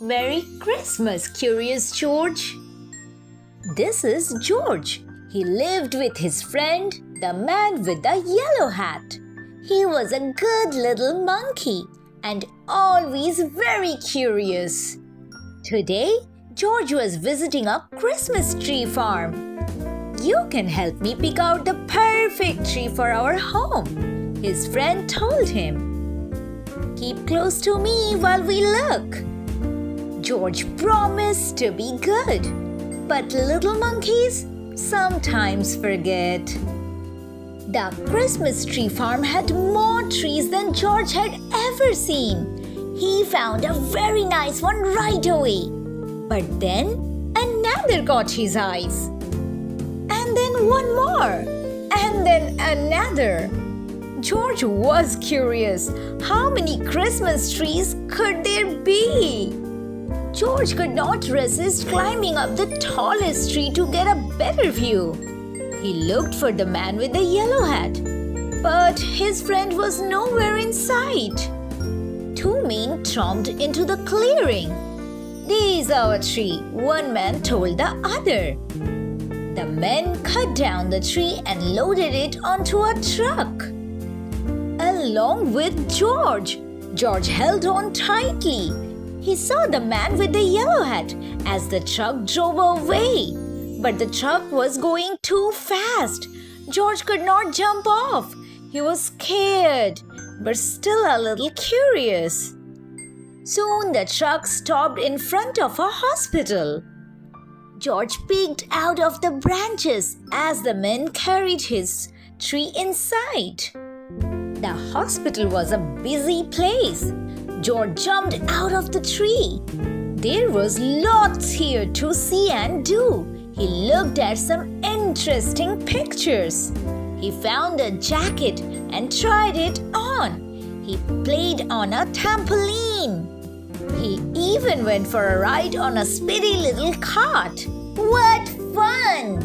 Merry Christmas, Curious George. This is George. He lived with his friend, the man with the yellow hat. He was a good little monkey and always very curious. Today, George was visiting a Christmas tree farm. You can help me pick out the perfect tree for our home, his friend told him. Keep close to me while we look. George promised to be good, but little monkeys sometimes forget. The Christmas tree farm had more trees than George had ever seen. He found a very nice one right away. But then another caught his eyes. And then one more. And then another. George was curious. How many Christmas trees could there be? George could not resist climbing up the tallest tree to get a better view. He looked for the man with the yellow hat, but his friend was nowhere in sight. Two men tromped into the clearing. "This is our tree," one man told the other. The men cut down the tree and loaded it onto a truck. Along with George, George held on tightly. He saw the man with the yellow hat as the truck drove away. But the truck was going too fast. George could not jump off. He was scared, but still a little curious. Soon the truck stopped in front of a hospital. George peeked out of the branches as the men carried his tree inside. The hospital was a busy place. George jumped out of the tree. There was lots here to see and do. He looked at some interesting pictures. He found a jacket and tried it on. He played on a trampoline. He even went for a ride on a speedy little cart. What fun!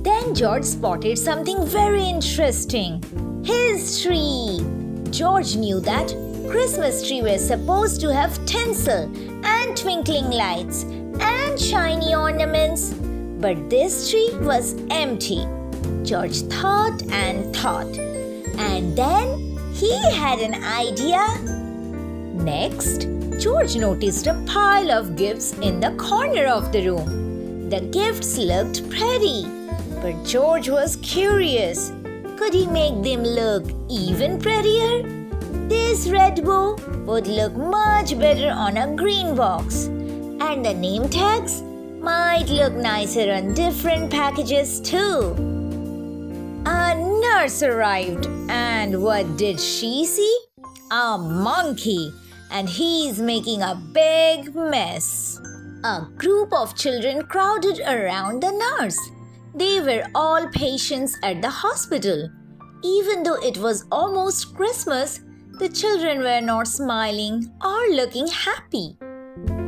Then George spotted something very interesting. His tree. George knew that Christmas trees were supposed to have tinsel and twinkling lights and shiny ornaments. But this tree was empty. George thought and thought. And then he had an idea. Next, George noticed a pile of gifts in the corner of the room. The gifts looked pretty, but George was curious. Could he make them look even prettier? This red bow would look much better on a green box. And the name tags might look nicer on different packages too. A nurse arrived, and what did she see? A monkey, and he's making a big mess. A group of children crowded around the nurse. They were all patients at the hospital. Even though it was almost Christmas, the children were not smiling or looking happy.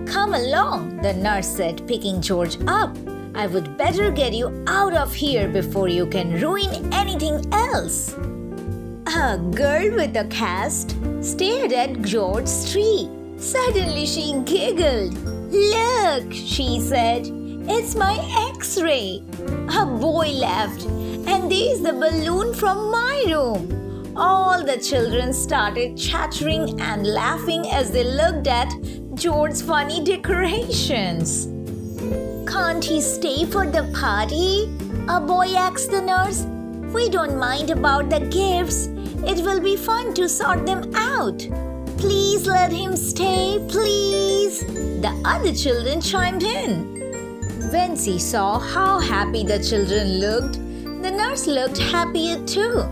"Come along," the nurse said, picking George up. "I would better get you out of here before you can ruin anything else." A girl with a cast stared at George's tree. Suddenly she giggled. "Look," she said, "it's my X-ray." A boy laughed. "And there's the balloon from my room." All the children started chattering and laughing as they looked at George's funny decorations. "Can't he stay for the party?" a boy asked the nurse. "We don't mind about the gifts. It will be fun to sort them out. Please let him stay, please." The other children chimed in. When she saw how happy the children looked, the nurse looked happier too.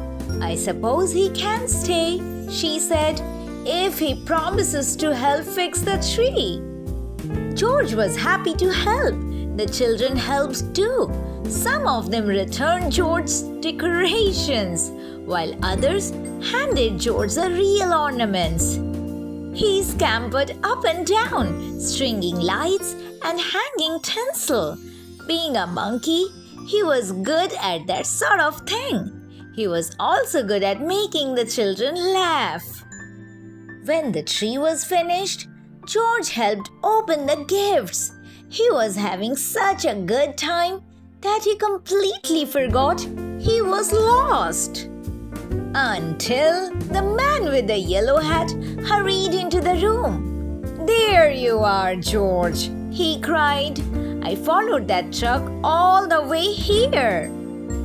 "I suppose he can stay," she said, "if he promises to help fix the tree." George was happy to help. The children helped too. Some of them returned George's decorations, while others handed George the real ornaments. He scampered up and down, stringing lights and hanging tinsel. Being a monkey, he was good at that sort of thing. He was also good at making the children laugh. When the tree was finished, George helped open the gifts. He was having such a good time that he completely forgot he was lost. Until the man with the yellow hat hurried into the room. "There you are, George," he cried. "I followed that truck all the way here."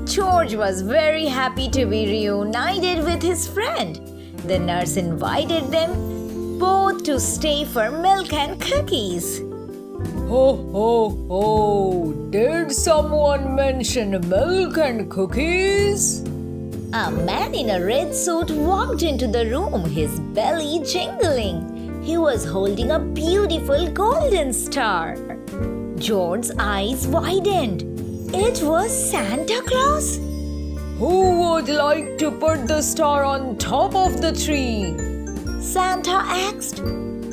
George was very happy to be reunited with his friend. The nurse invited them both to stay for milk and cookies. Ho, ho, ho! Did someone mention milk and cookies? A man in a red suit walked into the room, his belly jingling. He was holding a beautiful golden star. George's eyes widened. It was Santa Claus. Who would like to put the star on top of the tree? Santa asked.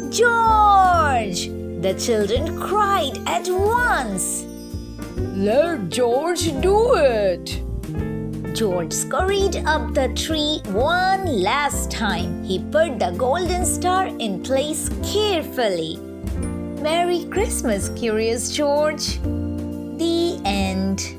"George!" The children cried at once. Let George do it. George scurried up the tree one last time. He put the golden star in place carefully. Merry Christmas, Curious George. The end.